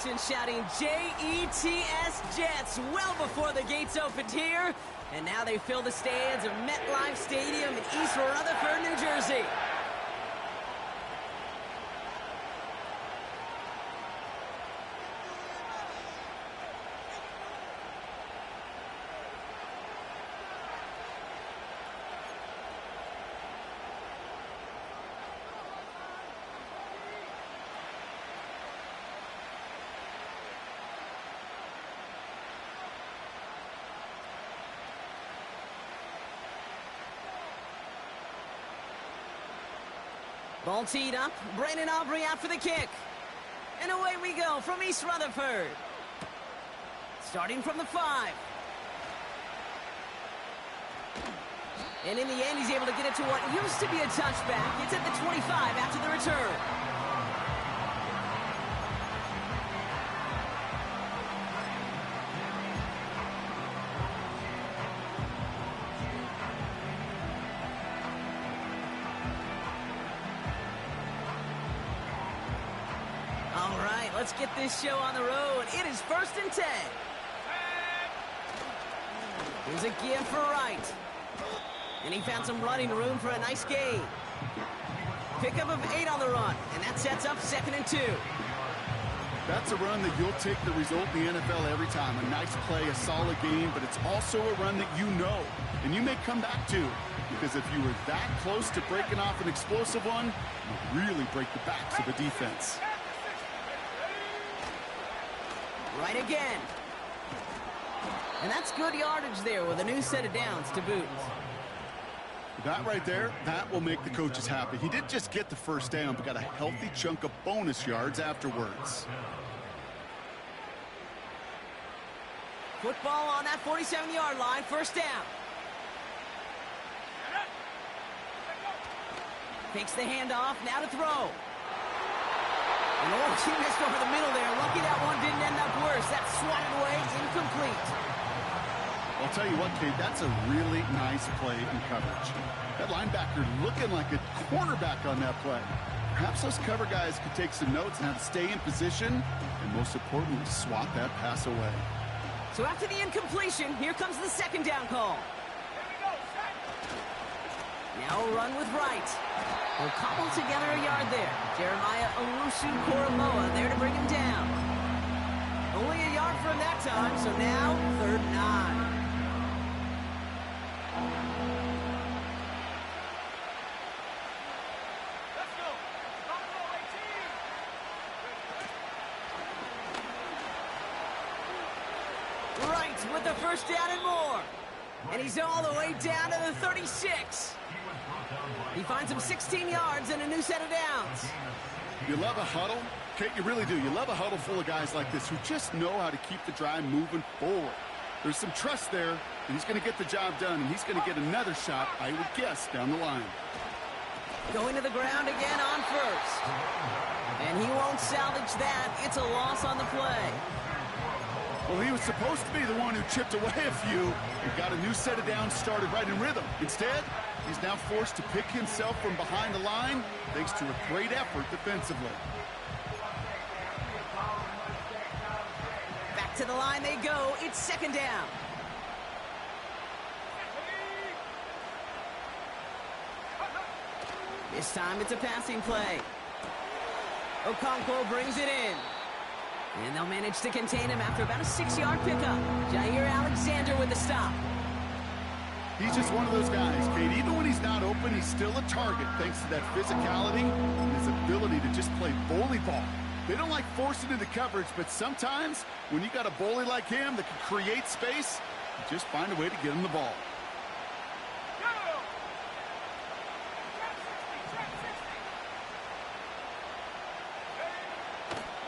section shouting J-E-T-S Jets well before the gates opened here. And now they fill the stands of MetLife Stadium in East Rutherford, New Jersey. Ball teed up. Brandon Aubrey out for the kick. And away we go from East Rutherford. Starting from the 5. And in the end, he's able to get it to what used to be a touchback. It's at the 25 after the return. Let's get this show on the road. It is 1st and 10. Here's a give for Wright. And he found some running room for a nice gain. Pickup of 8 on the run. And that sets up 2nd and 2. That's a run that you'll take the result in the NFL every time. A nice play, a solid game, but it's also a run that you know. And you may come back to. Because if you were that close to breaking off an explosive one, you really break the backs of the defense. Right again. And that's good yardage there with a new set of downs to boot. That right there, that will make the coaches happy. He didn't just get the first down, but got a healthy chunk of bonus yards afterwards. Football on that 47-yard line, 1st down. Takes the handoff, now to throw. And oh, she missed over the middle there. Lucky that one didn't end up worse. That's swatted away, incomplete. I'll tell you what, Kate, that's a really nice play in coverage. That linebacker looking like a cornerback on that play. Perhaps those cover guys could take some notes and have to stay in position, and most importantly, swat that pass away. So after the incompletion, here comes the 2nd down call. Now a run with Wright. We'll cobble together a yard there. Jeremiah Owusu-Koromoa there to bring him down. Only a yard from that time, so now 3rd and 9. Wright with the 1st down and more. And he's all the way down to the 36. He finds him 16 yards and a new set of downs. You love a huddle? Kate, you really do. You love a huddle full of guys like this who just know how to keep the drive moving forward. There's some trust there, and he's going to get the job done, and he's going to get another shot, I would guess, down the line. Going to the ground again on 1st. And he won't salvage that. It's a loss on the play. Well, he was supposed to be the one who chipped away a few and got a new set of downs started right in rhythm. Instead, he's now forced to pick himself from behind the line thanks to a great effort defensively. Back to the line they go. It's 2nd down. This time it's a passing play. Okonkwo brings it in. And they'll manage to contain him after about a 6-yard pickup. Jair Alexander with the stop. He's just one of those guys, Kate. Even when he's not open, he's still a target thanks to that physicality and his ability to just play bully ball. They don't like forcing into coverage, but sometimes when you got a bully like him that can create space, you just find a way to get him the ball.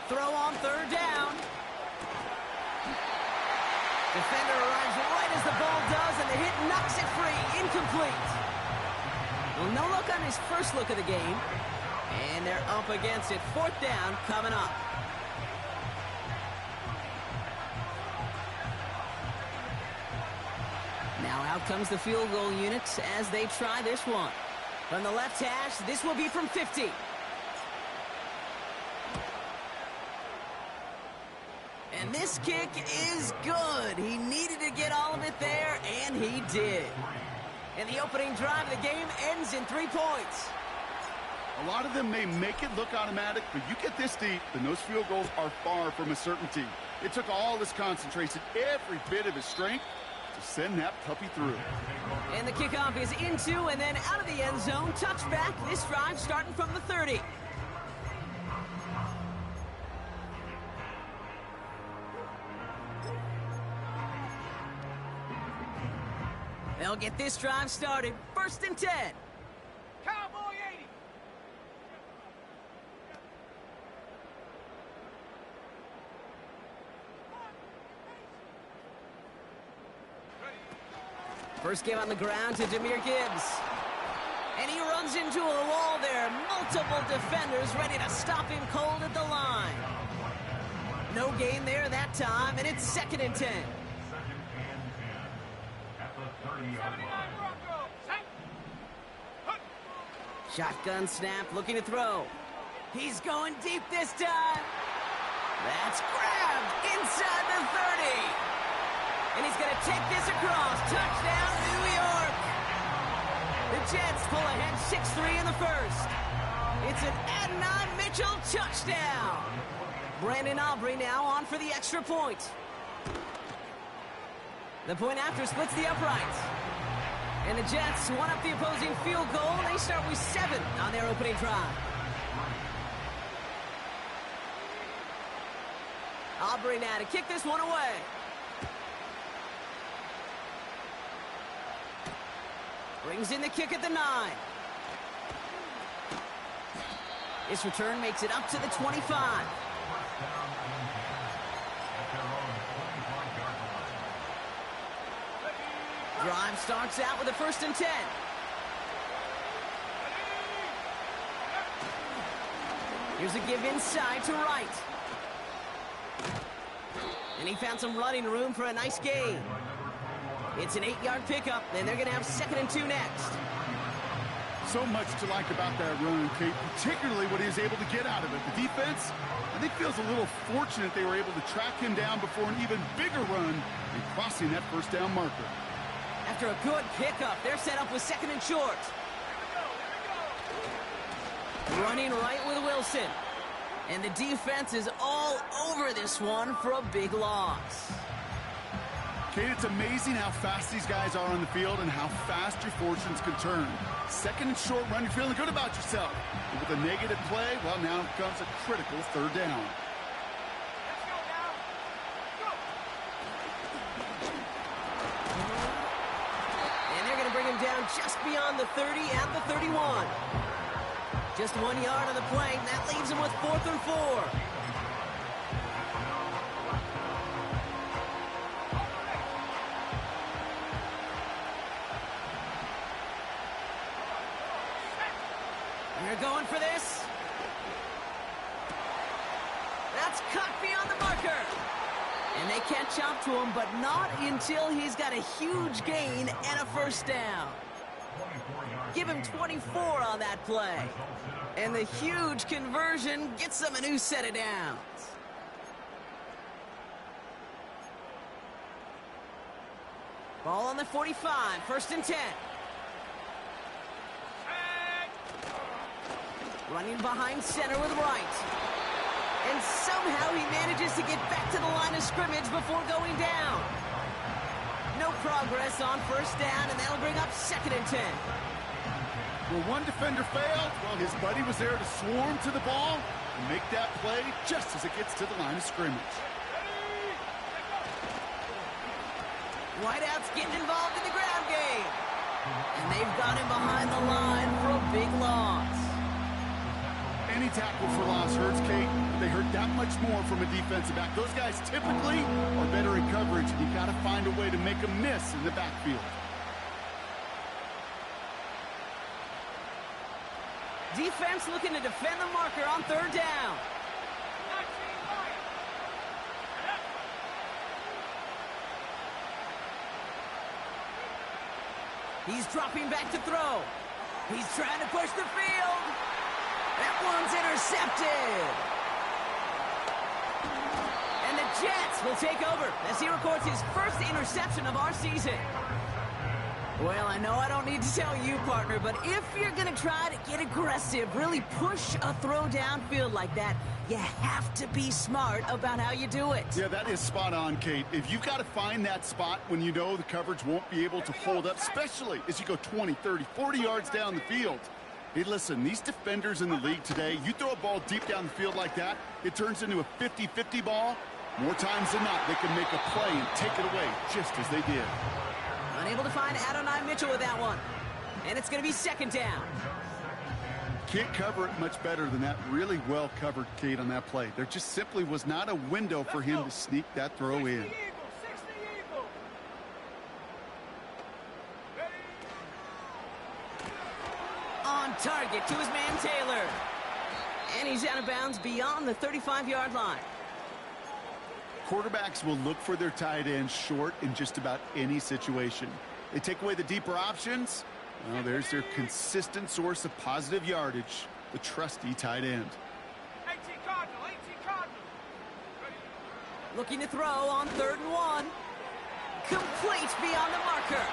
Throw on 3rd down. Defender arrives right as the ball does, and the hit knocks it free. Incomplete. Well, no look on his first look of the game. And they're up against it. 4th down coming up. Now out comes the field goal unit as they try this one. From the left hash, this will be from 50. And this kick is good. He needed to get all of it there, and he did. And the opening drive of the game ends in 3 points. A lot of them may make it look automatic, but you get this deep, and those field goals are far from a certainty. It took all his concentration, every bit of his strength, to send that puppy through. And the kickoff is into and then out of the end zone. Touchback. This drive starting from the 30. They'll get this drive started. 1st and 10. Cowboy 80. First game on the ground to Jahmyr Gibbs. And he runs into a wall there. Multiple defenders ready to stop him cold at the line. No gain there that time, and it's 2nd and 10. Shotgun snap, looking to throw. He's going deep this time. That's grabbed inside the 30. And he's going to take this across. Touchdown, New York. The Jets pull ahead 6-3 in the first. It's an Adonai Mitchell touchdown. Brandon Aubrey now on for the extra point. The point after splits the uprights. And the Jets one up the opposing field goal. They start with 7 on their opening drive. Aubrey now to kick this one away. Brings in the kick at the 9. This return makes it up to the 25. Drive starts out with a 1st and 10. Here's a give inside to Wright. And he found some running room for a nice gain. It's an 8-yard pickup, and they're going to have 2nd and 2 next. So much to like about that run, Kate, particularly what he was able to get out of it. The defense, I think, feels a little fortunate they were able to track him down before an even bigger run and crossing that 1st down marker. After a good pickup, they're set up with 2nd and short. Running right with Wilson. And the defense is all over this one for a big loss. Kate, it's amazing how fast these guys are on the field and how fast your fortunes can turn. 2nd and short run, you're feeling good about yourself. But with a negative play, well, now comes a critical 3rd down. Down just beyond the 30 at the 31. Just 1 yard on the play, and that leaves him with 4th and 4. They're going for this. That's cut beyond the marker. And they catch up to him, but not until he's got a huge gain and a 1st down. Give him 24 on that play. And the huge conversion gets them a new set of downs. Ball on the 45, 1st and 10. Running behind center with Wright. And somehow he manages to get back to the line of scrimmage before going down. No progress on 1st down, and that'll bring up 2nd and 10. Well, one defender failed. Well, his buddy was there to swarm to the ball and make that play just as it gets to the line of scrimmage. Whiteout's getting involved in the ground game. And they've got him behind the line for a big loss. Any tackle for loss hurts, Kate. They hurt that much more from a defensive back. Those guys typically are better in coverage, and you got to find a way to make them miss in the backfield. Defense looking to defend the marker on 3rd down. He's dropping back to throw. He's trying to push the field. That one's intercepted. And the Jets will take over as he records his first interception of our season. Well, I know I don't need to tell you, partner, but if you're going to try to get aggressive, really push a throw downfield like that, you have to be smart about how you do it. Yeah, that is spot on, Kate. If you've got to find that spot when you know the coverage won't be able to hold up, especially as you go 20, 30, 40 yards down the field. Hey, listen, these defenders in the league today, you throw a ball deep down the field like that, it turns into a 50-50 ball. More times than not, they can make a play and take it away just as they did. Unable to find Adonai Mitchell with that one. And it's going to be second down. Can't cover it much better than that. Really well covered, Kate, on that play. There just simply was not a window for him to sneak that throw in. On target to his man Taylor. And he's out of bounds beyond the 35-yard line. Quarterbacks will look for their tight ends short in just about any situation. They take away the deeper options. Well, there's their consistent source of positive yardage, the trusty tight end. 18 Cardinal. Looking to throw on 3rd and 1. Complete beyond the marker.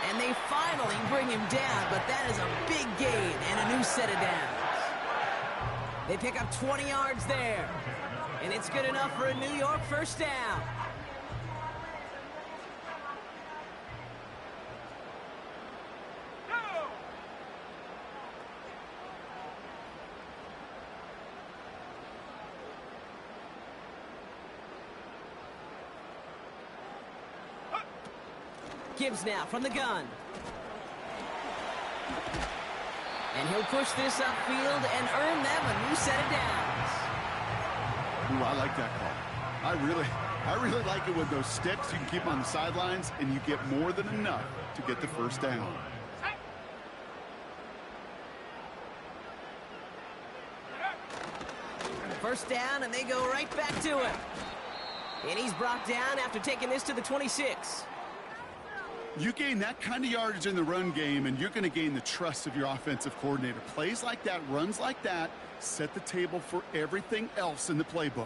And they finally bring him down, but that is a big gain and a new set of downs. They pick up 20 yards there. And it's good enough for a New York first down. Gibbs now from the gun. And he'll push this upfield and earn them a new set of downs. Ooh, I like that call. I really like it with those sticks. You can keep them on the sidelines, and you get more than enough to get the first down. First down, and they go right back to him. And he's brought down after taking this to the 26. You gain that kind of yardage in the run game, and you're going to gain the trust of your offensive coordinator. Plays like that, runs like that, set the table for everything else in the playbook.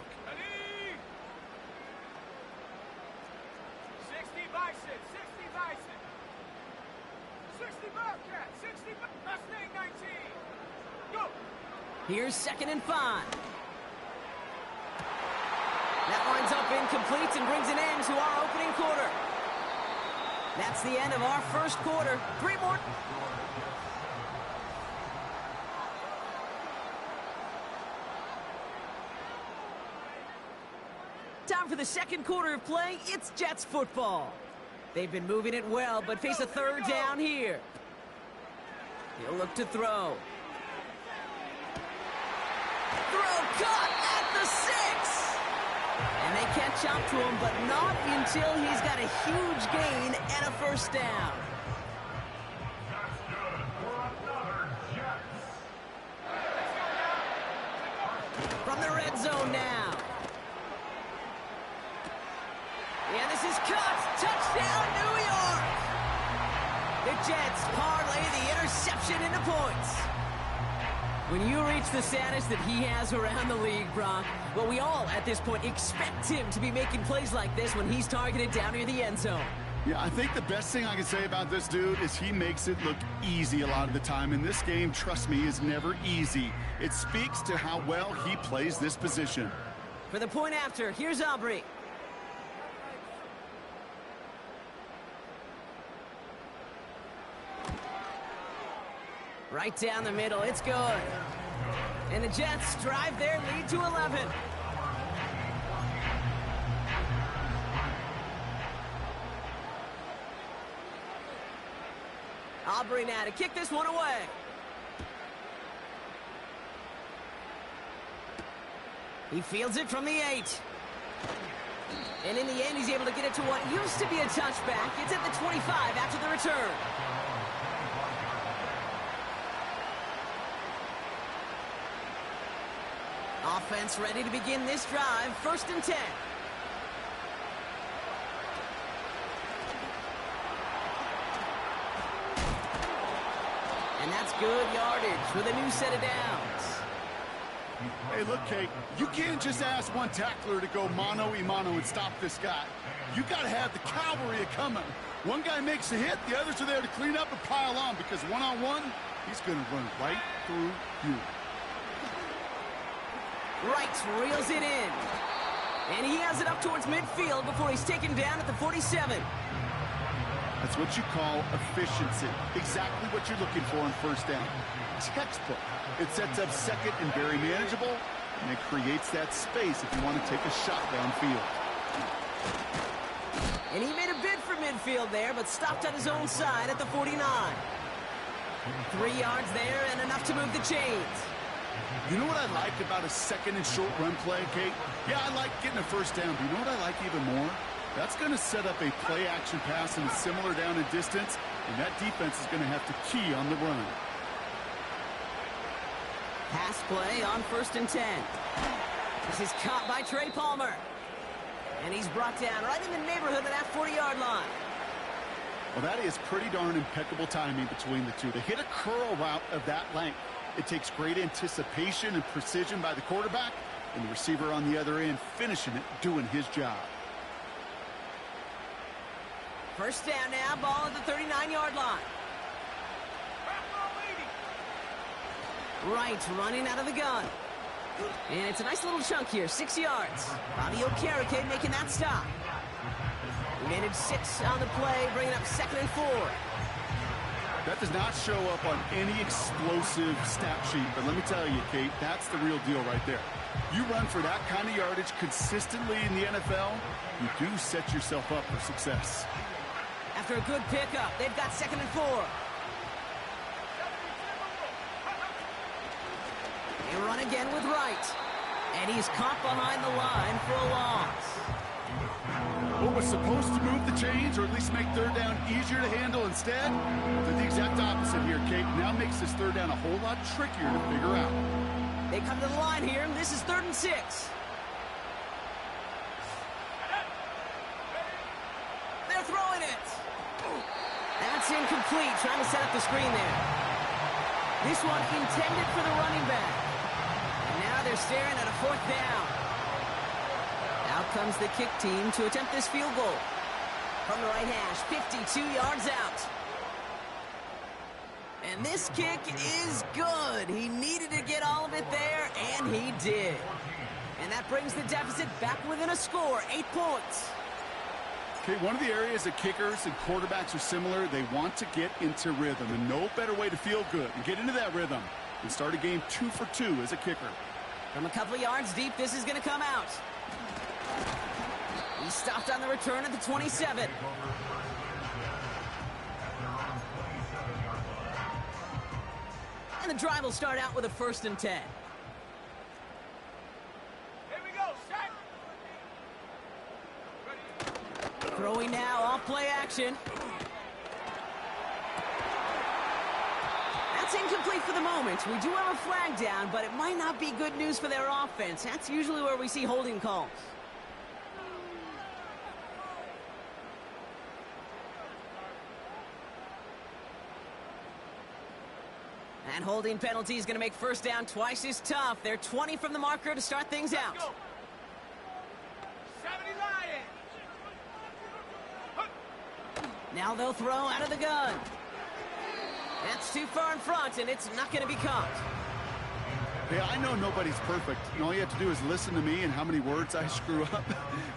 60 Bison, 60 Bison. 60 Bobcat, 60 Mustang 19. Go. Here's 2nd and 5. That winds up incomplete and brings an end to our opening quarter. That's the end of our first quarter. 3 more. Time for the second quarter of play. It's Jets football. They've been moving it well, but face a 3rd down here. He'll look to throw. Throw caught at the 6. And they catch up to him, but not until he's got a huge gain and a first down. From the red zone now. And this is cut. Touchdown, New York. The Jets parlay the interception into points. When you reach the status that he has around the league, Brock, well, we all at this point expect him to be making plays like this when he's targeted down near the end zone. Yeah, I think the best thing I can say about this dude is he makes it look easy a lot of the time. And this game, trust me, is never easy. It speaks to how well he plays this position. For the point after, here's Aubrey. Right down the middle, it's good. And the Jets drive their lead to 11. Aubrey now to kick this one away. He fields it from the 8. And in the end, he's able to get it to what used to be a touchback. It's at the 25 after the return. Offense ready to begin this drive. 1st and 10. And that's good yardage with a new set of downs. Hey, look, Kate, you can't just ask one tackler to go mano-a-mano and stop this guy. You got to have the cavalry coming. One guy makes a hit, the others are there to clean up and pile on, because one-on-one, he's going to run right through you. Wright reels it in. And he has it up towards midfield before he's taken down at the 47. That's what you call efficiency. Exactly what you're looking for on first down. Textbook. It sets up second and very manageable, and it creates that space if you want to take a shot downfield. And he made a bid for midfield there, but stopped on his own side at the 49. 3 yards there and enough to move the chains. You know what I liked about a second and short run play, Kate? Yeah, I like getting a first down, but you know what I like even more? That's going to set up a play-action pass in a similar down and distance, and that defense is going to have to key on the run. Pass play on 1st and 10. This is caught by Trey Palmer. And he's brought down right in the neighborhood of that 40-yard line. Well, that is pretty darn impeccable timing between the two. To hit a curl route of that length, it takes great anticipation and precision by the quarterback, and the receiver on the other end finishing it, doing his job. First down now, ball at the 39-yard line. Wright running out of the gun. And it's a nice little chunk here, 6 yards. Bobby Okereke making that stop. He managed 6 on the play, bringing up 2nd and 4. That does not show up on any explosive stat sheet, but let me tell you, Kate, that's the real deal right there. You run for that kind of yardage consistently in the NFL, you do set yourself up for success. After a good pickup, they've got 2nd and 4. They run again with Wright. And he's caught behind the line for a loss. What was supposed to move the chains, or at least make third down easier to handle instead, did the exact opposite here, Kate. Now makes this third down a whole lot trickier to figure out. They come to the line here, and this is 3rd and 6. They're throwing it. That's incomplete, trying to set up the screen there. This one intended for the running back. And now they're staring at a 4th down. Out comes the kick team to attempt this field goal. From the right hash, 52 yards out. And this kick is good. He needed to get all of it there, and he did. And that brings the deficit back within a score, 8 points. Okay, one of the areas that kickers and quarterbacks are similar, they want to get into rhythm, and no better way to feel good and get into that rhythm and start a game 2 for 2 as a kicker. From a couple of yards deep, this is going to come out. He stopped on the return at the 27. And the drive will start out with a 1st and 10. Here we go, set. Throwing now, off play action. That's incomplete for the moment. We do have a flag down, but it might not be good news for their offense. That's usually where we see holding calls. And holding penalty is going to make first down twice as tough. They're 20 from the marker to start things out. 70 Lions. Now they'll throw out of the gun. That's too far in front, and it's not going to be caught. Hey, I know nobody's perfect. And all you have to do is listen to me and how many words I screw up.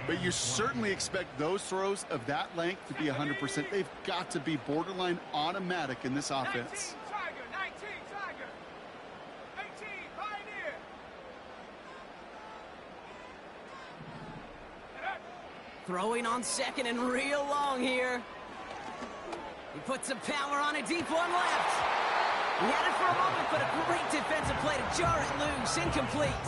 But you certainly expect those throws of that length to be 100%. They've got to be borderline automatic in this offense. 19 Tiger, 19 Tiger. 18 Pioneer. Throwing on 2nd and real long here. He puts some power on a deep one left. He had it for a moment, but a great defensive play to jar it loose. Incomplete.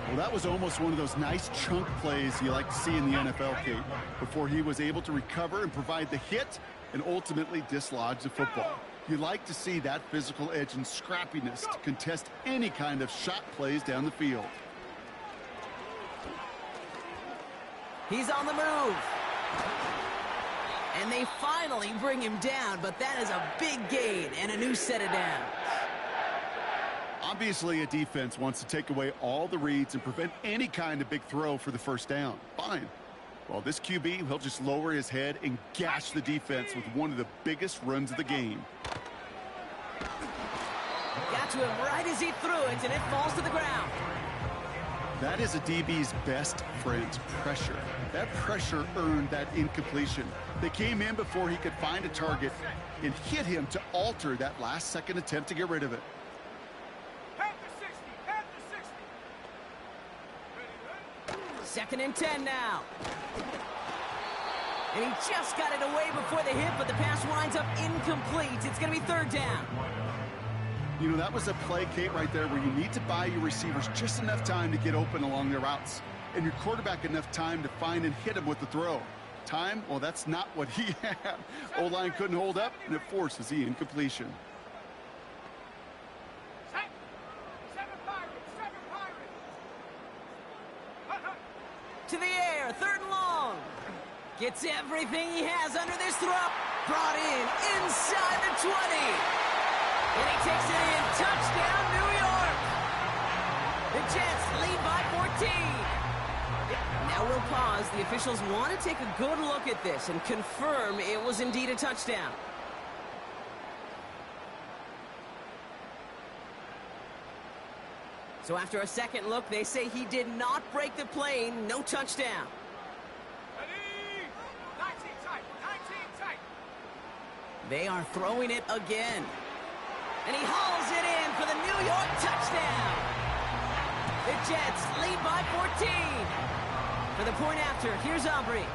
Well, that was almost one of those nice chunk plays you like to see in the NFL, Kate, before he was able to recover and provide the hit and ultimately dislodge the football. You like to see that physical edge and scrappiness to contest any kind of shot plays down the field. He's on the move. And they finally bring him down, but that is a big gain and a new set of downs. I'm Obviously, a defense wants to take away all the reads and prevent any kind of big throw for the first down. Fine. Well, this QB, he'll just lower his head and gash the defense with one of the biggest runs of the game. Got to him right as he threw it, and it falls to the ground. That is a DB's best friend, pressure. That pressure earned that incompletion. They came in before he could find a target and hit him to alter that last-second attempt to get rid of it. Half the 60, half the 60. 2nd and 10 now. And he just got it away before the hit, but the pass winds up incomplete. It's going to be 3rd down. You know, that was a play, Kate, right there where you need to buy your receivers just enough time to get open along their routes. And your quarterback enough time to find and hit him with the throw. Time, well, that's not what he had. O-line couldn't hold up, and it forces the incompletion. 7 Pirates, 7 Pirates. To the air, 3rd and long. Gets everything he has under this throw. Brought in inside the 20. And he takes it in. Touchdown, New York. The Jets lead by 14. Now we'll pause. The officials want to take a good look at this and confirm it was indeed a touchdown. So after a second look, they say he did not break the plane. No touchdown. Ready? 19 tight, 19 tight. They are throwing it again. And he hauls it in for the New York touchdown. The Jets lead by 14. For the point after, here's Aubrey.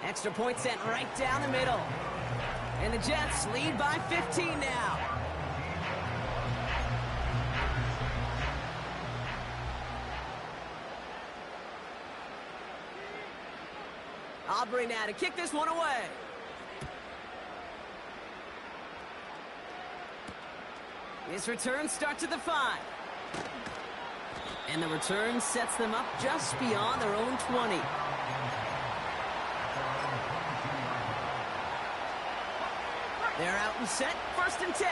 Extra point sent right down the middle. And the Jets lead by 15 now. Aubrey now to kick this one away. This return starts at the 5. And the return sets them up just beyond their own 20. They're out and set, 1st and 10.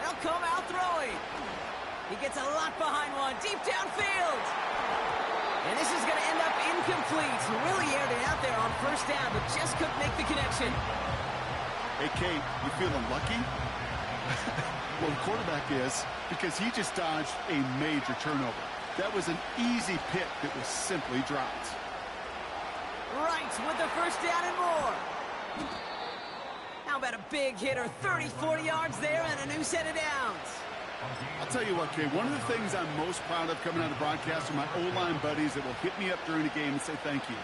They'll come out throwing. He gets a lot behind one, deep downfield. And this is going to end up incomplete. Really aired it out there on 1st down, but just couldn't make the connection. Hey, Kate, you feeling lucky? Well, the quarterback is, because he just dodged a major turnover. That was an easy pick that was simply dropped. Right, with the 1st down and more. How about a big hitter, 30, 40 yards there and a new set of downs. I'll tell you what, Kate, one of the things I'm most proud of coming out of broadcast are my O-line buddies that will hit me up during the game and say thank you.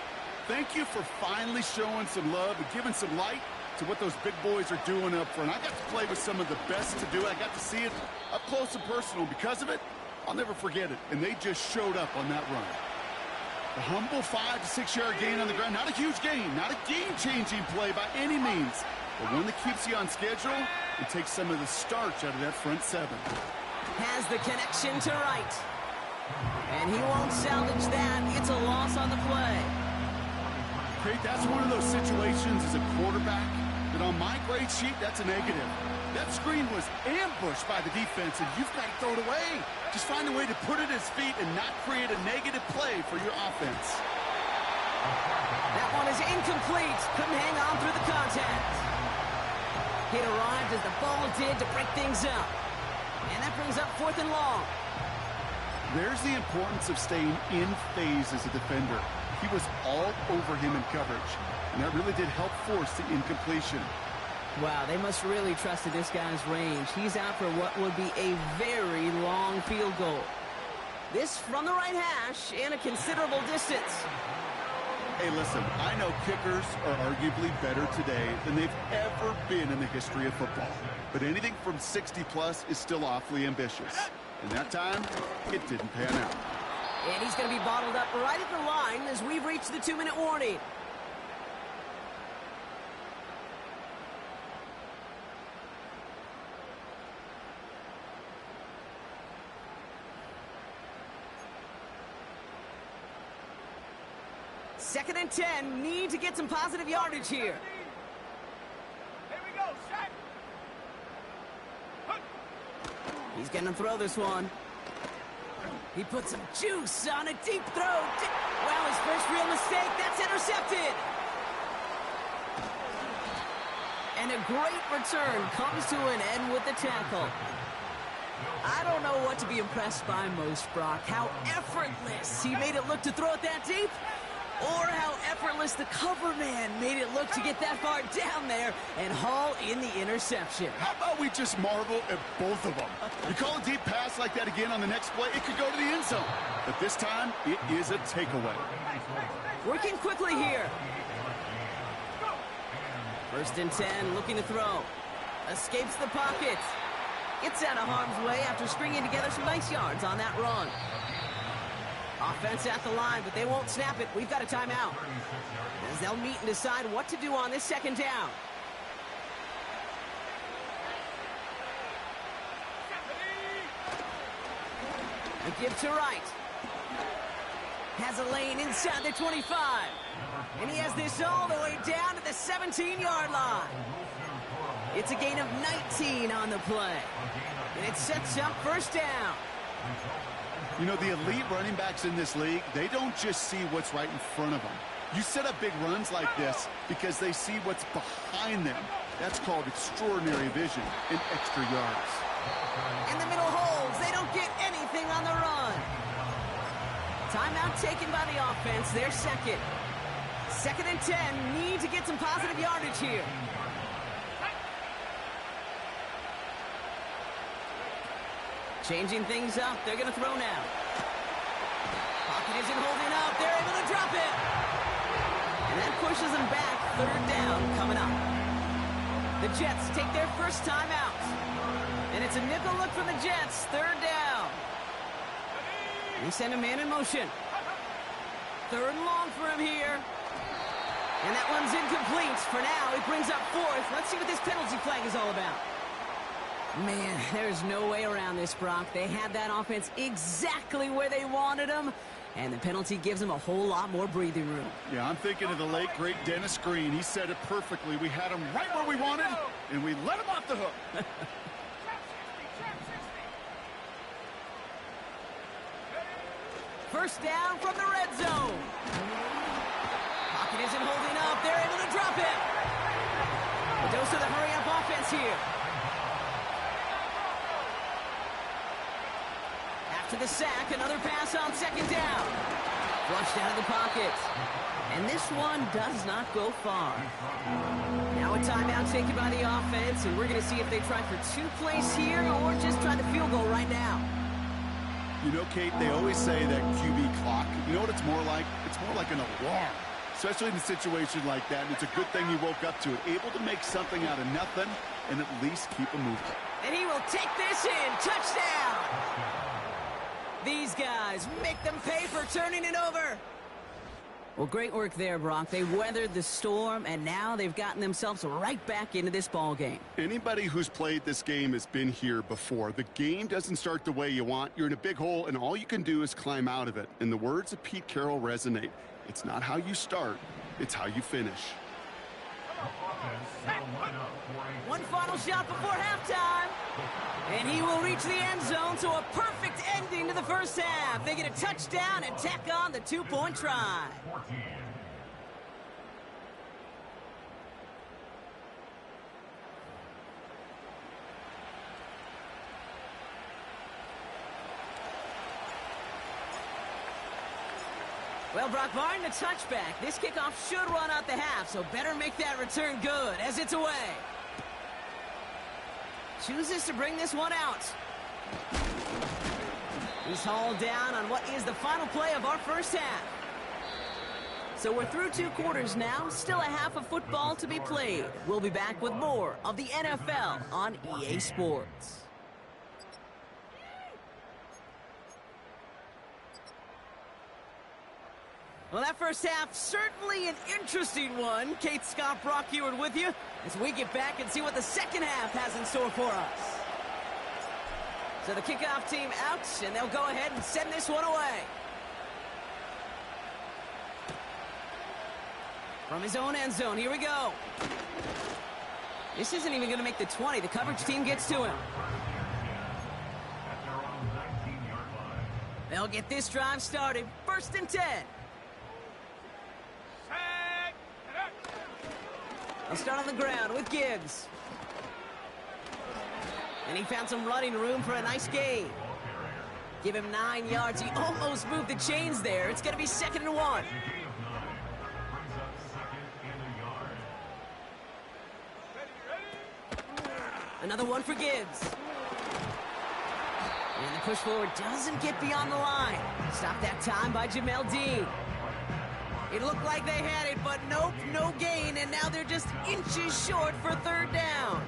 Thank you for finally showing some love and giving some light to what those big boys are doing up front. I got to play with some of the best to do it. I got to see it up close and personal. Because of it, I'll never forget it. And they just showed up on that run. A humble 5 to 6 yard gain on the ground. Not a huge gain, not a game-changing play by any means, but one that keeps you on schedule and takes some of the starch out of that front 7. Has the connection to right. And he won't salvage that. It's a loss on the play. Great, that's one of those situations as a quarterback that on my grade sheet, that's a negative. That screen was ambushed by the defense, and you've got to throw it away. Just find a way to put it at his feet and not create a negative play for your offense. That one is incomplete. Couldn't hang on through the contact. It arrived as the ball did to break things up. And that brings up 4th and long. There's the importance of staying in phase as a defender. He was all over him in coverage, and that really did help force the incompletion. Wow, they must really trust in this guy's range. He's out for what would be a very long field goal. This from the right hash and a considerable distance. Hey, listen, I know kickers are arguably better today than they've ever been in the history of football. But anything from 60-plus is still awfully ambitious. And that time, it didn't pan out. And he's going to be bottled up right at the line as we've reached the 2-minute warning. 2nd and 10. Need to get some positive yardage here. Here we go, set. He's going to throw this one. He put some juice on a deep throw. Well, his first real mistake. That's intercepted. And a great return comes to an end with the tackle. I don't know what to be impressed by most, Brock. How effortless he made it look to throw it that deep, or how effortless the cover man made it look to get that far down there and haul in the interception. How about we just marvel at both of them? You call a deep pass like that again on the next play, it could go to the end zone. But this time, it is a takeaway. Working quickly here. 1st and 10, looking to throw. Escapes the pocket. Gets out of harm's way after stringing together some nice yards on that run. Offense at the line, but they won't snap it. We've got a timeout, as they'll meet and decide what to do on this 2nd down. A give to right. Has a lane inside the 25. And he has this all the way down to the 17-yard line. It's a gain of 19 on the play. And it sets up 1st down. You know, the elite running backs in this league, they don't just see what's right in front of them. You set up big runs like this because they see what's behind them. That's called extraordinary vision and extra yards. In the middle holes, they don't get anything on the run. Timeout taken by the offense, their 2nd. 2nd and 10, need to get some positive yardage here. Changing things up, they're going to throw now. Pocket isn't holding up, they're able to drop it. And that pushes them back, 3rd down coming up. The Jets take their first time out. And it's a nickel look from the Jets, 3rd down. They send a man in motion. 3rd and long for him here. And that one's incomplete. For now, he brings up 4th. Let's see what this penalty flag is all about. Man, there's no way around this, Brock. They had that offense exactly where they wanted them, and the penalty gives them a whole lot more breathing room. Yeah, I'm thinking of the late, great Dennis Green. He said it perfectly. We had him right where we wanted, and we let him off the hook. First down from the red zone. Pocket isn't holding up. They're able to drop it. A dose of the hurry-up offense here. After the sack, another pass on 2nd down. Flushed out of the pocket. And this one does not go far. Now a timeout taken by the offense, and we're going to see if they try for 2 plays here or just try the field goal right now. You know, Kate, they always say that QB clock. You know what it's more like? It's more like an alarm, especially in a situation like that. And it's a good thing he woke up to it, able to make something out of nothing and at least keep him moving. And he will take this in. Touchdown! These guys make them pay for turning it over. Well, great work there, Brock. They weathered the storm, and now they've gotten themselves right back into this ball game. Anybody who's played this game has been here before. The game doesn't start the way you want. You're in a big hole, and all you can do is climb out of it. And the words of Pete Carroll resonate. It's not how you start, it's how you finish. One final shot before halftime. And he will reach the end zone, so a perfect ending to the first half. They get a touchdown and tack on the 2-point try. Well, Brock, barring the touchback, this kickoff should run out the half, so better make that return good as it's away. Chooses to bring this one out. He's hauled down on what is the final play of our first half. So we're through 2 quarters now, still a half of football to be played. We'll be back with more of the NFL on EA Sports. Well, that first half, certainly an interesting one. Kate, Scott, Brock Heward with you as we get back and see what the second half has in store for us. So the kickoff team out, and they'll go ahead and send this one away. From his own end zone, here we go. This isn't even going to make the 20. The coverage team gets to him. They'll get this drive started. 1st and 10. They start on the ground with Gibbs. And he found some running room for a nice gain. Give him 9 yards. He almost moved the chains there. It's going to be 2nd and 1. Another one for Gibbs. And the push forward doesn't get beyond the line. Stopped that time by Jamel Dean. It looked like they had it, but nope, no gain, and now they're just inches short for 3rd down.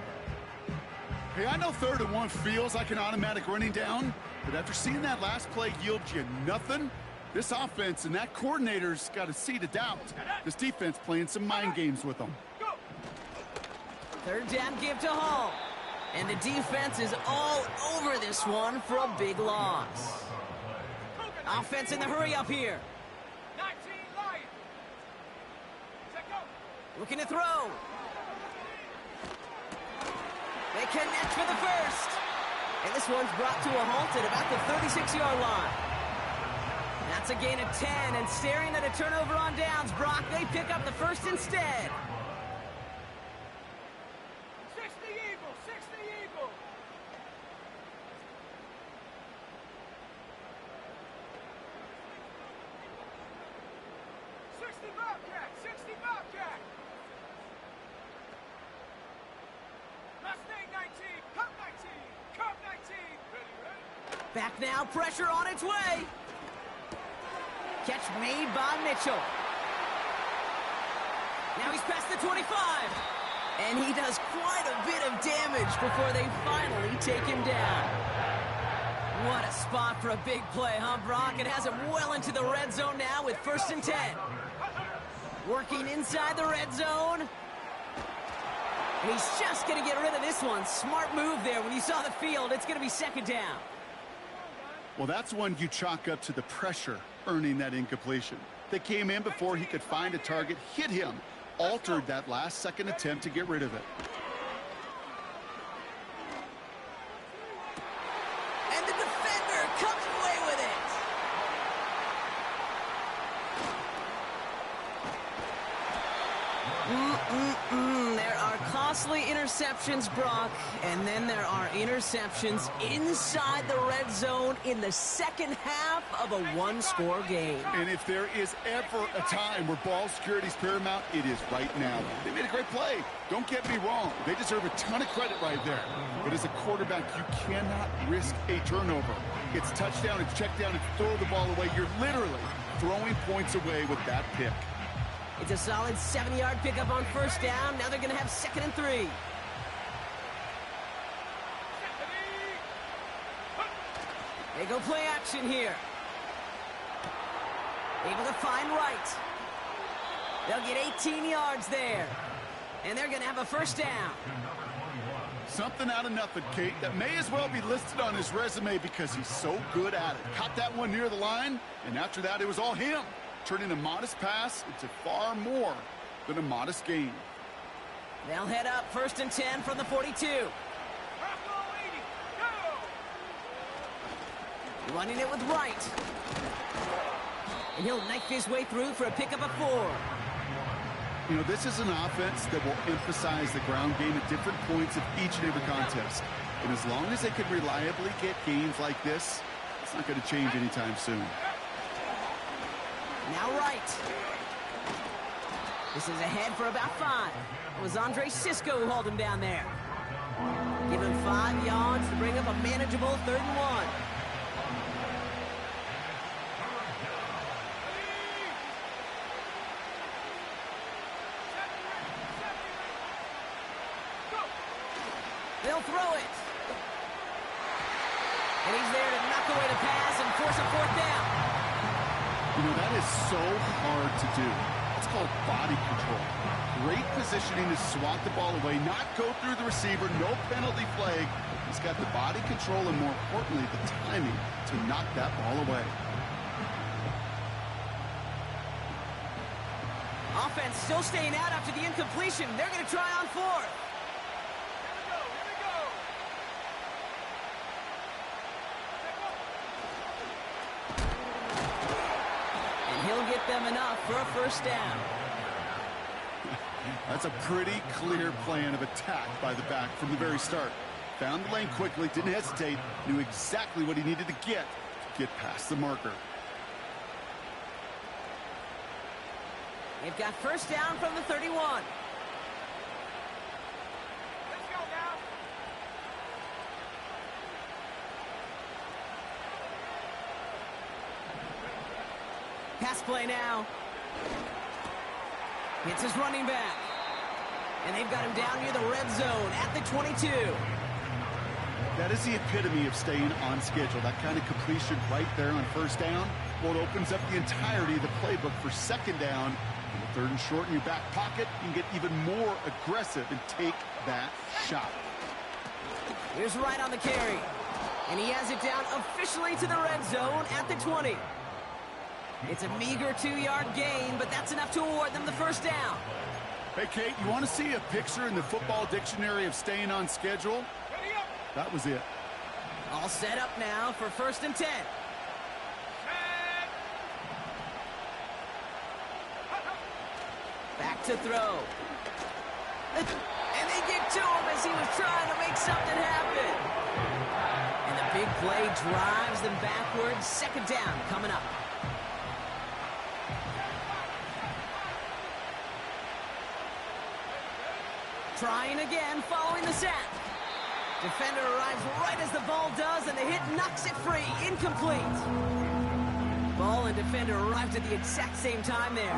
Hey, I know 3rd and 1 feels like an automatic running down, but after seeing that last play yield you nothing, this offense and that coordinator's got a seed of doubt. This defense playing some mind games with them. 3rd down give to Hall. And the defense is all over this one for a big loss. Offense in the hurry up here. 19 Lions. Set go. Looking to throw. They connect for the 1st. And this one's brought to a halt at about the 36-yard line. That's a gain of 10, and staring at a turnover on downs, Brock, they pick up the 1st instead. 60 Eagles, 60 Eagles. Mustang 19, Cup 19, Cup 19. Ready. Back now, pressure on its way. Catch made by Mitchell. Now he's past the 25. And he does quite a bit of damage before they finally take him down. What a spot for a big play, huh, Brock? It has him well into the red zone now with 1st and 10. Working inside the red zone. And he's just going to get rid of this one. Smart move there. When you saw the field, it's going to be 2nd down. Well, that's one you chalk up to the pressure earning that incompletion. They came in before he could find a target, hit him, altered that last-second attempt to get rid of it. And the defender comes away with it. There are costly interceptions, Brock, and then there are interceptions inside the red zone in the 2nd half of a 1-score game. And if there is ever a time where ball security is paramount, it is right now. They made a great play. Don't get me wrong. They deserve a ton of credit right there. But as a quarterback, you cannot risk a turnover. It's touchdown, it's check down, it's throw the ball away. You're literally throwing points away with that pick. It's a solid 7-yard pickup on 1st down. Now they're going to have 2nd and 3. They go play action here. Able to find Wright. They'll get 18 yards there. And they're going to have a 1st down. Something out of nothing, Kate, that may as well be listed on his resume because he's so good at it. Caught that one near the line, and after that, it was all him. Turning a modest pass into far more than a modest gain. They'll head up 1st and 10 from the 42. Running it with Wright. And he'll knife his way through for a pickup of 4. You know, this is an offense that will emphasize the ground game at different points of each and every contest. And as long as they can reliably get gains like this, it's not going to change anytime soon. Now Wright. This is ahead for about 5. It was Andre Sisco who hauled him down there. Give him 5 yards to bring up a manageable 3rd and 1. They'll throw it. And he's there to knock away the pass and force a 4th down. You know, that is so hard to do. It's called body control. Great positioning to swat the ball away, not go through the receiver, no penalty flag. He's got the body control and, more importantly, the timing to knock that ball away. Offense defense still staying out after the incompletion. They're going to try on fourth. Here we go. And he'll get them enough for a first down. That's a pretty clear plan of attack by the back from the very start. Found the lane quickly, didn't hesitate, knew exactly what he needed to get past the marker. They've got first down from the 31. Let's go now. Pass play now. It's his running back. And they've got him down near the red zone at the 22. That is the epitome of staying on schedule. That kind of completion right there on first down. Well, it opens up the entirety of the playbook for second down. In the third and short in your back pocket, you can get even more aggressive and take that shot. Here's Wright on the carry. And he has it down officially to the red zone at the 20. It's a meager 2-yard gain, but that's enough to award them the first down. Hey, Kate, you want to see a picture in the football dictionary of staying on schedule? Ready up. That was it. All set up now for first and 10. Back to throw. And they get to him as he was trying to make something happen. And the big play drives them backwards. Second down coming up. Trying again following the sack. Defender arrives right as the ball does, and the hit knocks it free. Incomplete. Ball and defender arrived at the exact same time there.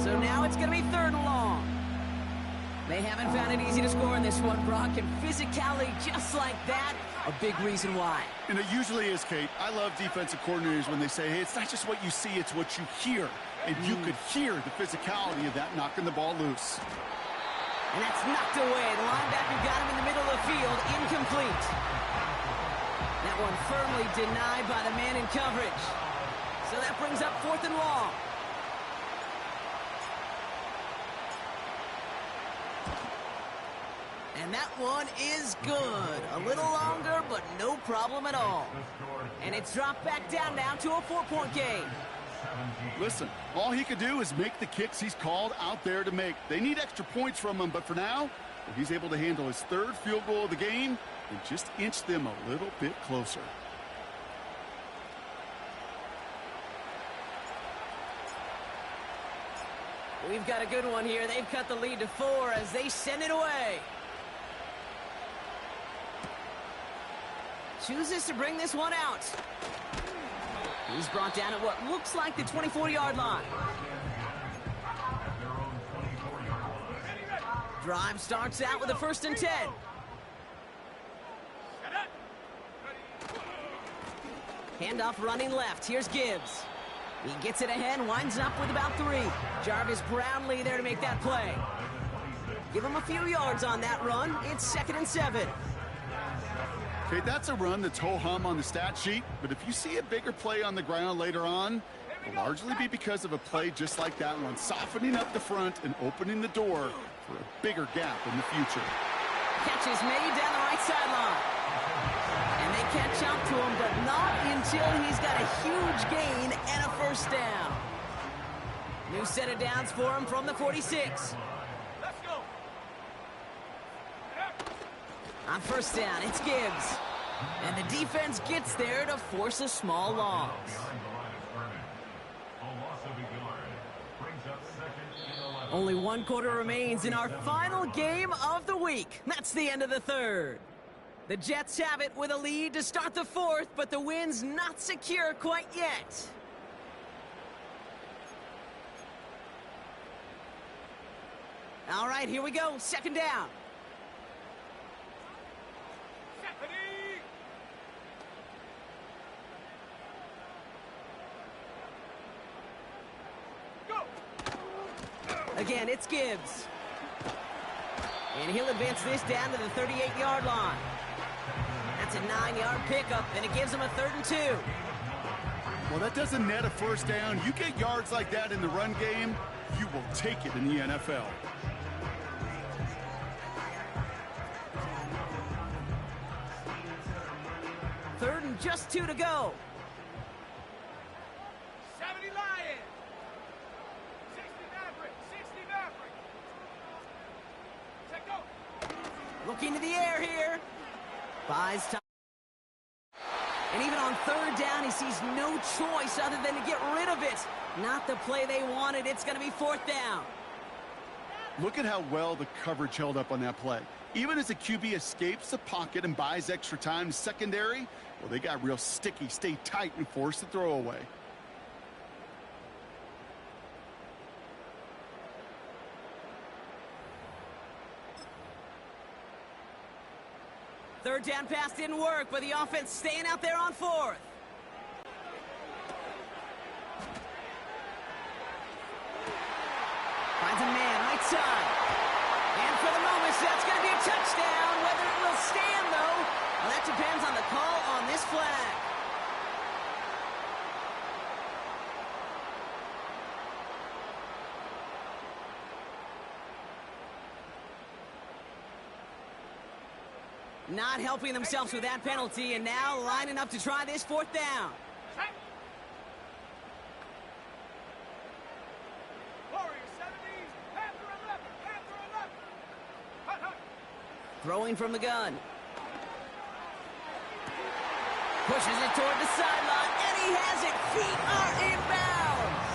So now it's going to be third and long. They haven't found it easy to score in this one, Brock, and physicality just like that, a big reason why. And it usually is, Kate. I love defensive coordinators when they say, hey, it's not just what you see, it's what you hear. And you could hear the physicality of that knocking the ball loose. And that's knocked away. The linebacker got him in the middle of the field. Incomplete. That one firmly denied by the man in coverage. So that brings up fourth and long. And that one is good. A little longer, but no problem at all. And it's dropped back down now to a 4-point game. Listen, all he could do is make the kicks he's called out there to make. They need extra points from him, but for now, he's able to handle his third field goal of the game and just inch them a little bit closer. We've got a good one here. They've cut the lead to 4 as they send it away. Chooses to bring this one out. He's brought down at what looks like the 24-yard line. Drive starts out with a first and 10. Handoff running left. Here's Gibbs. He gets it ahead, winds up with about 3. Jarvis Brownlee there to make that play. Give him a few yards on that run. It's 2nd and 7. Okay, that's a run that's ho-hum on the stat sheet, but if you see a bigger play on the ground later on, it'll largely be because of a play just like that one, softening up the front and opening the door for a bigger gap in the future. Catch is made down the right sideline. And they catch up to him, but not until he's got a huge gain and a first down. New set of downs for him from the 46. Let's go. On first down, it's Gibbs. And the defense gets there to force a small loss. Only 1 quarter remains in our final game of the week. That's the end of the third. The Jets have it with a lead to start the fourth, but the win's not secure quite yet. All right, here we go. Second down. Again, it's Gibbs. And he'll advance this down to the 38-yard line. That's a 9-yard pickup, and it gives him a 3rd and 2. Well, that doesn't net a first down. You get yards like that in the run game, you will take it in the NFL. Third and just 2 to go. 70 Lions. 60 Maverick. 60 Maverick. Set go. Looking to the air here. Buys time. And even on third down, he sees no choice other than to get rid of it. Not the play they wanted. It's going to be fourth down. Look at how well the coverage held up on that play. Even as the QB escapes the pocket and buys extra time, secondary, well, they got real sticky, stay tight, and force the throw away. Third down pass didn't work, but the offense staying out there on fourth. Finds a man, right side. And for the moment, that's going to be a touchdown. Whether it will stand, though, well, that depends on the call on this flag. Not helping themselves with that penalty, and now lining up to try this fourth down. Warriors 70s. Panther 11. Panther 11. Hut, hut. Throwing from the gun. Pushes it toward the sideline, and he has it. Feet are inbounds.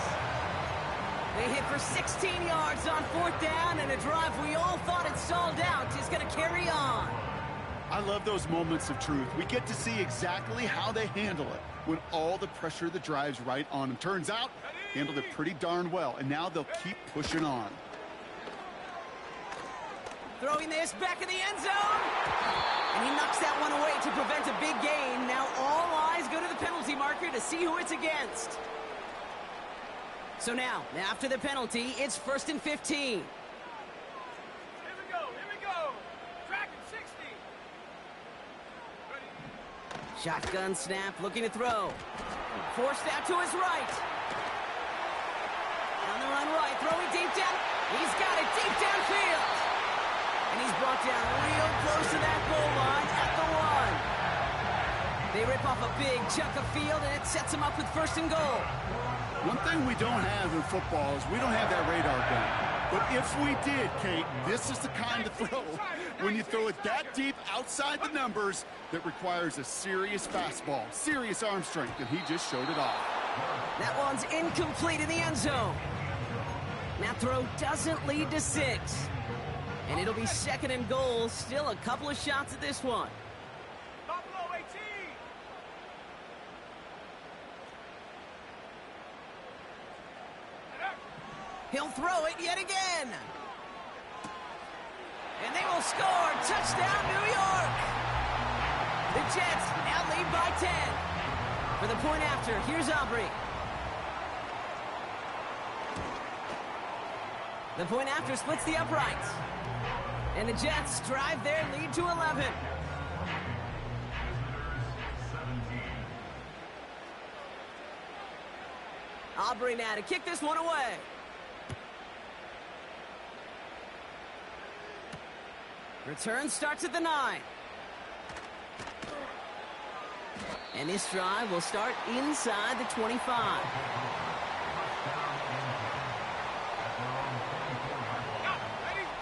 They hit for 16 yards on fourth down, and a drive we all thought had stalled out is going to carry on. I love those moments of truth. We get to see exactly how they handle it when all the pressure of the drive's right on them. Turns out, handled it pretty darn well, and now they'll keep pushing on. Throwing this back in the end zone. And he knocks that one away to prevent a big gain. Now all eyes go to the penalty marker to see who it's against. So now, after the penalty, it's 1st and 15. Here we go. Here we go. Dragon 60. Ready. Shotgun snap, looking to throw. Forced out to his right. On the run right, throwing deep down. He's got it deep downfield. And he's brought down real close to that goal line at the 1. They rip off a big chunk of field, and it sets them up with 1st and goal. One thing we don't have in football is we don't have that radar gun. But if we did, Kate, this is the kind of throw, when you throw it that deep outside the numbers, that requires a serious fastball, serious arm strength, and he just showed it off. That one's incomplete in the end zone. That throw doesn't lead to 6. And it'll be 2nd and goal. Still a couple of shots at this one. Buffalo 18. He'll throw it yet again. And they will score. Touchdown, New York. The Jets now lead by 10. For the point after, here's Aubrey. The point after splits the uprights. And the Jets drive their lead to 11. Aubrey now to kick this one away. Return starts at the 9. And this drive will start inside the 25.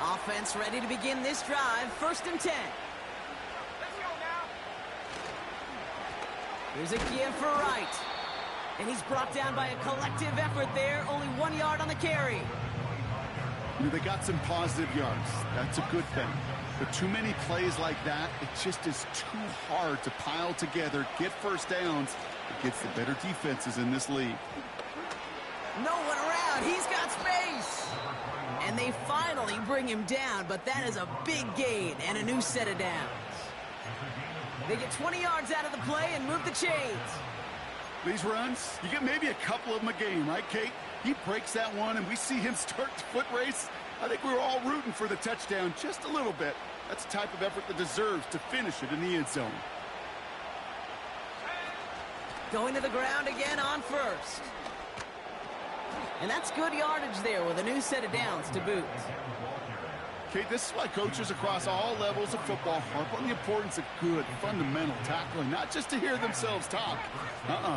Offense ready to begin this drive. 1st and 10. Let's go now. Here's a give for Wright. And he's brought down by a collective effort there. Only 1 yard on the carry. You know, they got some positive yards. That's a good thing. But too many plays like that, it just is too hard to pile together, get first downs against the better defenses in this league. No one around. He's got space. And they finally bring him down, but that is a big gain and a new set of downs. They get 20 yards out of the play and move the chains. These runs, you get maybe a couple of them a game, right, Kate? He breaks that one, and we see him start the foot race. I think we were all rooting for the touchdown just a little bit. That's the type of effort that deserves to finish it in the end zone. Going to the ground again on 1st. And that's good yardage there with a new set of downs to boot. Okay, this is why coaches across all levels of football harp on the importance of good, fundamental tackling, not just to hear themselves talk.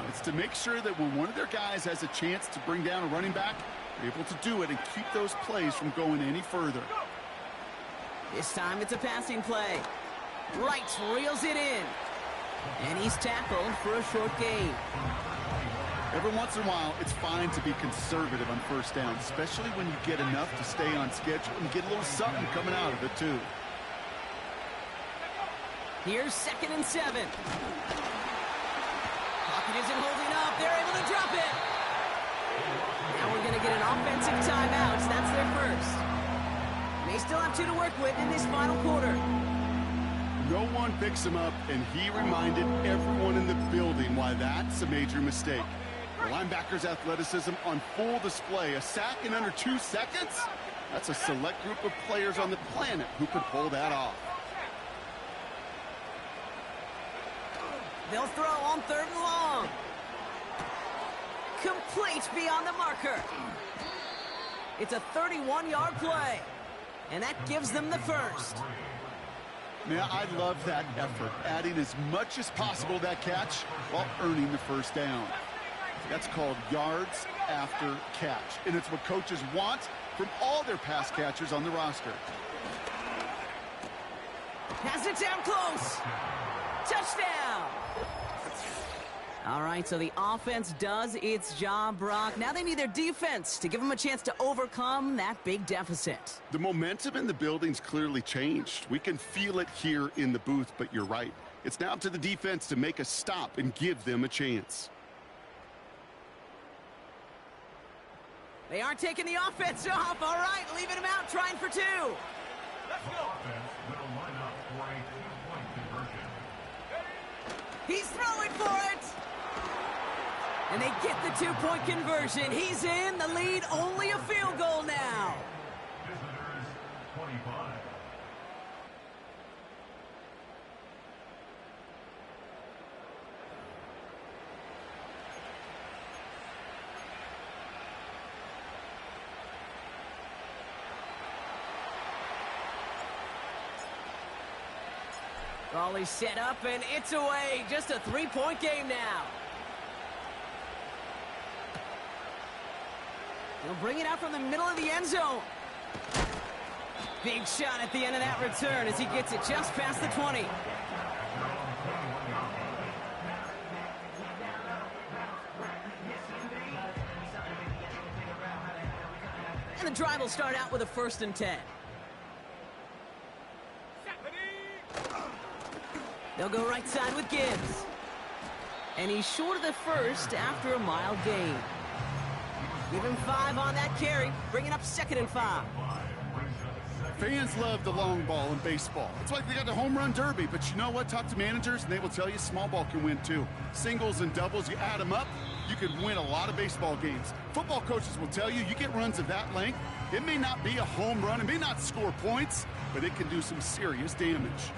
It's to make sure that when one of their guys has a chance to bring down a running back, they're able to do it and keep those plays from going any further. This time it's a passing play. Wright reels it in. And he's tackled for a short gain. Every once in a while, it's fine to be conservative on first down, especially when you get enough to stay on schedule and get a little something coming out of it, too. Here's 2nd and 7. Pocket isn't holding up. They're able to drop it. Now we're going to get an offensive timeout. That's their first. They still have 2 to work with in this final quarter. No one picks him up, and he reminded everyone in the building why that's a major mistake. The linebacker's athleticism on full display. A sack in under 2 seconds? That's a select group of players on the planet who could pull that off. They'll throw on 3rd and long. Complete beyond the marker. It's a 31-yard play, and that gives them the first. Man, I love that effort, adding as much as possible to that catch while earning the first down. That's called yards after catch, and it's what coaches want from all their pass catchers on the roster. Has it down close. Touchdown. All right, so the offense does its job, Brock. Now they need their defense to give them a chance to overcome that big deficit. The momentum in the building's clearly changed. We can feel it here in the booth, but you're right. It's now up to the defense to make a stop and give them a chance. They aren't taking the offense off. All right, leaving him out, trying for 2. Let's go. He's throwing for it. And they get the 2-point conversion. He's in the lead, only a field goal now. Visitors 25. Raleigh's set up, and it's away. Just a 3-point game now. He'll bring it out from the middle of the end zone. Big shot at the end of that return as he gets it just past the 20. And the drive will start out with a 1st and 10. They'll go right side with Gibbs. And he's short of the first after a mile gain. Give him 5 on that carry, bringing up 2nd and 5. Fans love the long ball in baseball. It's like they got the home run derby, but you know what? Talk to managers, and they will tell you small ball can win too. Singles and doubles, you add them up, you could win a lot of baseball games. Football coaches will tell you get runs of that length. It may not be a home run, it may not score points, but it can do some serious damage.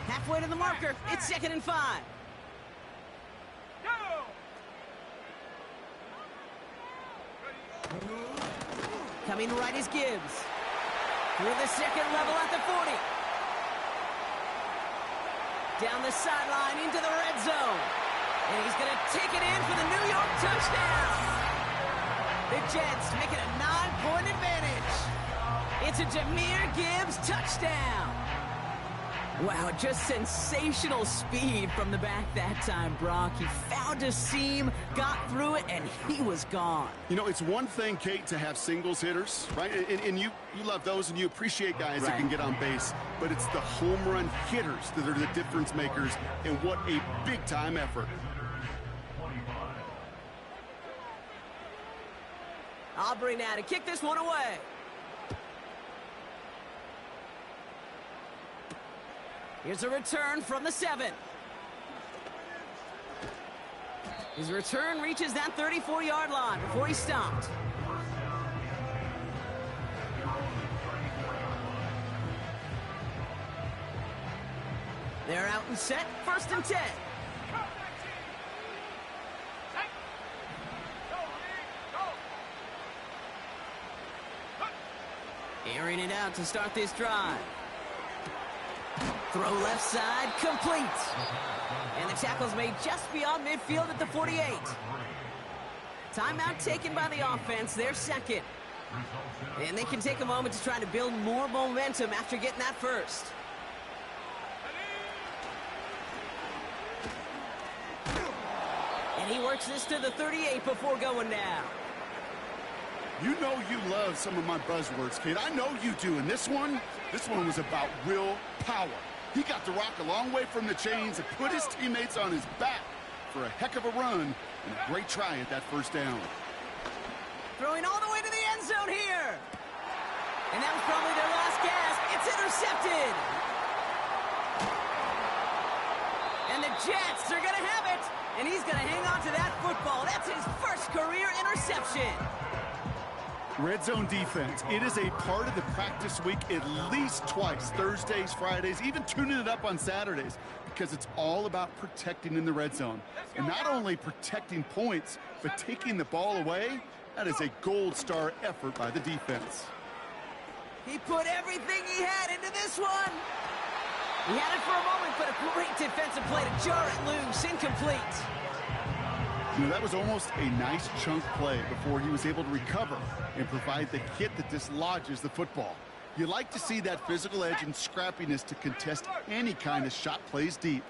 Halfway to the marker, it's 2nd and 5. Coming right is Gibbs. Through the 2nd level at the 40. Down the sideline into the red zone. And he's going to take it in for the New York touchdown. The Jets make it a 9-point advantage. It's a Jahmyr Gibbs touchdown. Wow, just sensational speed from the back that time, Brock. He found a seam, got through it, and he was gone. You know, it's one thing, Kate, to have singles hitters, right? And you love those, and you appreciate guys that can get on base. But it's the home run hitters that are the difference makers, and what a big-time effort. Aubrey now to kick this one away. Here's a return from the 7. His return reaches that 34-yard line before he's stopped. They're out and set, 1st and 10. Airing it out to start this drive. Throw left side, complete. And the tackle's made just beyond midfield at the 48. Timeout taken by the offense, their second. And they can take a moment to try to build more momentum after getting that first. And he works this to the 38 before going down. You know you love some of my buzzwords, kid. I know you do. And this one was about real power. He got the rock a long way from the chains and put his teammates on his back for a heck of a run and a great try at that first down. Throwing all the way to the end zone here. And that was probably their last gasp. It's intercepted. And the Jets are going to have it. And he's going to hang on to that football. That's his first career interception. Red zone defense. It is a part of the practice week at least twice. Thursdays, Fridays, even tuning it up on Saturdays. Because it's all about protecting in the red zone. And not only protecting points, but taking the ball away. That is a gold star effort by the defense. He put everything he had into this one. He had it for a moment, but a great defensive play to jar it loose. Incomplete. You know, that was almost a nice chunk play before he was able to recover and provide the hit that dislodges the football. You like to see that physical edge and scrappiness to contest any kind of shot plays deep.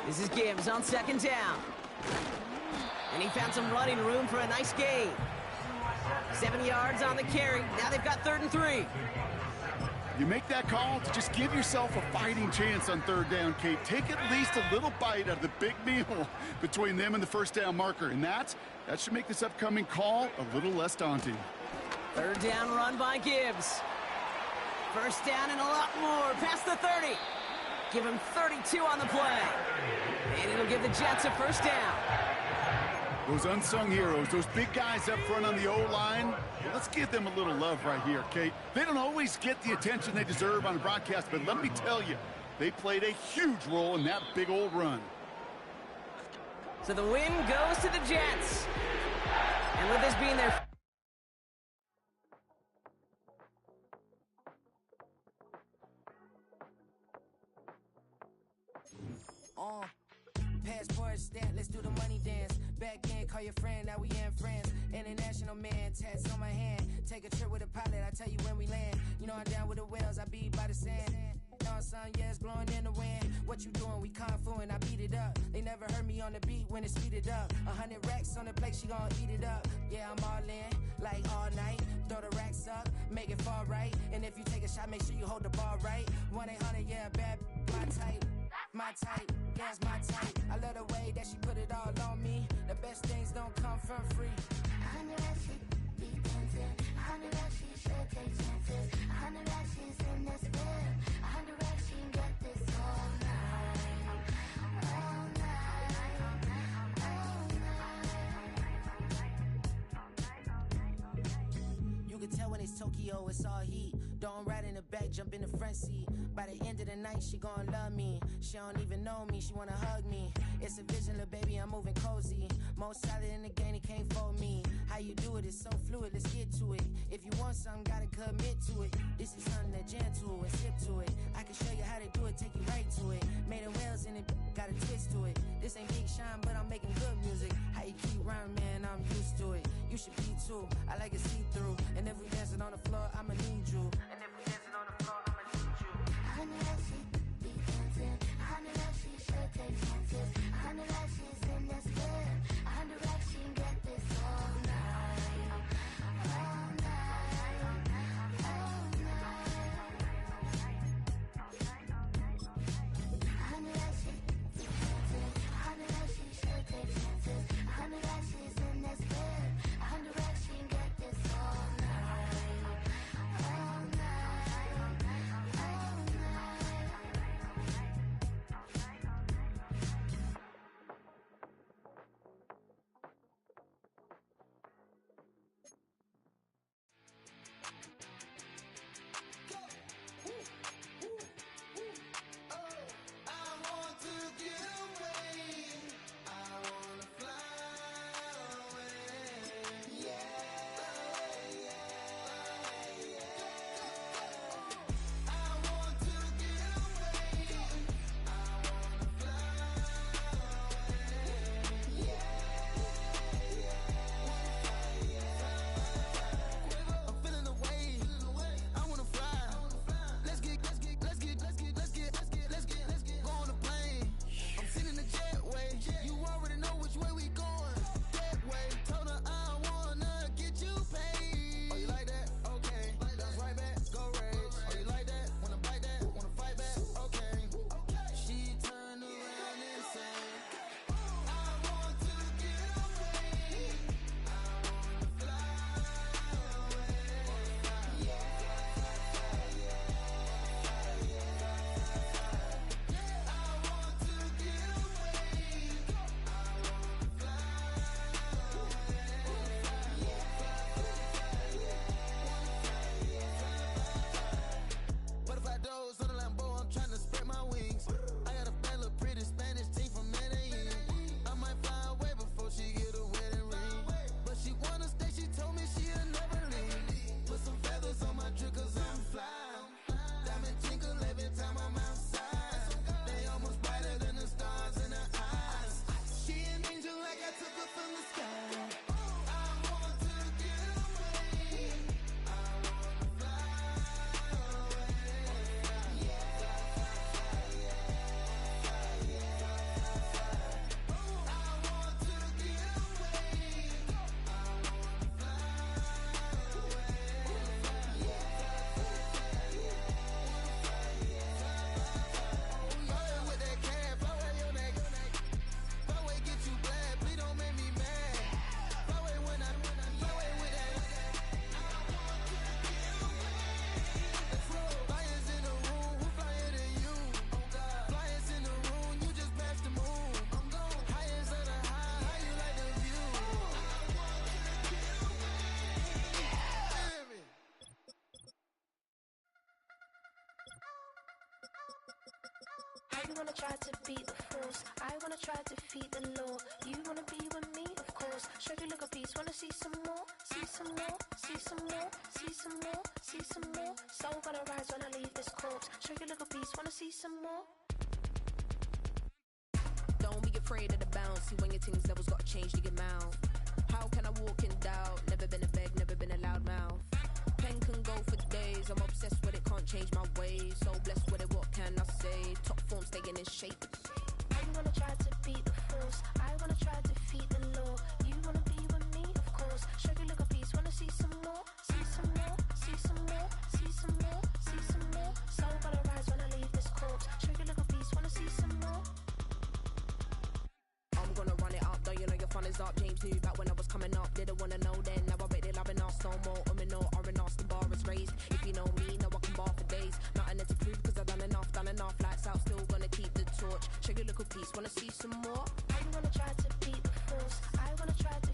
This is Gibbs on second down. And he found some running room for a nice gain. 7 yards on the carry. Now they've got 3rd and 3. You make that call to just give yourself a fighting chance on 3rd down, Kate. Take at least a little bite out of the big meal between them and the first down marker. And that should make this upcoming call a little less daunting. 3rd down run by Gibbs. First down and a lot more past the 30. Give him 32 on the play. And it'll give the Jets a first down. Those unsung heroes, those big guys up front on the O-line, well, let's give them a little love right here, Kate. They don't always get the attention they deserve on the broadcast, but let me tell you, they played a huge role in that big old run. So the win goes to the Jets. And with this being their... Passport stamp, let's do the money dance. Back in, call your friend, now we in France. International man, tats on my hand. Take a trip with a pilot, I tell you when we land. You know I'm down with the whales, I be by the sand. On sun, yeah, it's blowing in the wind. What you doing? We kung fu and I beat it up. They never heard me on the beat when it's speeded up. 100 racks on the plate, she gon' eat it up. Yeah, I'm all in, like all night. Throw the racks up, make it fall right. And if you take a shot, make sure you hold the ball right. 1-800, yeah, bad, my type. My type, yeah, it's my type. I love the way that she put it all on me. The best things don't come for free. 100 racks, she be dancing. 100 racks, she should take chances. 100 racks, she's in this bed. 100 racks, she can get this all night. All night. All night. You can tell when it's Tokyo, it's all heat. Don't ride in the back, jump in the front seat. By the end of the night, she gon' love me. She don't even know me, she wanna hug me. It's a vision, little baby, I'm moving cozy. Most solid in the game, it can't fold me. How you do it, it's so fluid, let's get to it. If you want something, gotta commit to it. This is something that jam to and sip to it. I can show you how to do it, take you right to it. Made of whales in it, got a twist to it. This ain't Big Shine, but I'm making good music. How you keep rhyming, man, I'm used to it. You should be too, I like it see-through. And if we dancing on the floor, I'ma need you. And if we dancing on the floor, I'ma need you. 100 racks, she be dancing. 100 racks, she should take chances. 100 racks, she's in this bed. 100 racks, she can get this all night. All night. All night. 100 racks, she be dancing. 100 racks, she should take chances. 100 racks, she's in this bed. 100 racks, she can get this all night. All night. All night. You wanna try to beat the force, I wanna try to defeat the law. You wanna be with me, of course. Show you look a piece, wanna see some more, see some more, see some more, see some more, see some more. Soul gonna rise when I leave this corpse. Show you look a piece, wanna see some more. Don't be afraid of the bounce. See when your things levels gotta change to your mouth. How can I walk in doubt? Never been a beg, never been a loud mouth. Pen can go for days. I'm obsessed with it, can't change my ways. So blessed with it, what can I say? Top form staying in shape. You wanna try to beat the force, I wanna try to defeat the law. You wanna be with me, of course. Show you look a piece, wanna see some more, see some more, see some more, see some more, see some more. Soul gonna rise when I leave this corpse. Show you look a piece, wanna see some more. I'm gonna run it up, though you know your fun is up. James knew back when I was coming up, didn't wanna know then. Now I rate it loving us no more. No R&R's, the bar is raised. If you know me, now I can bar for days. Nothing to prove cause I've done enough. Lights out, still gonna keep the torch. Show you a little piece, wanna see some more? You wanna try to beat the force, I wanna try to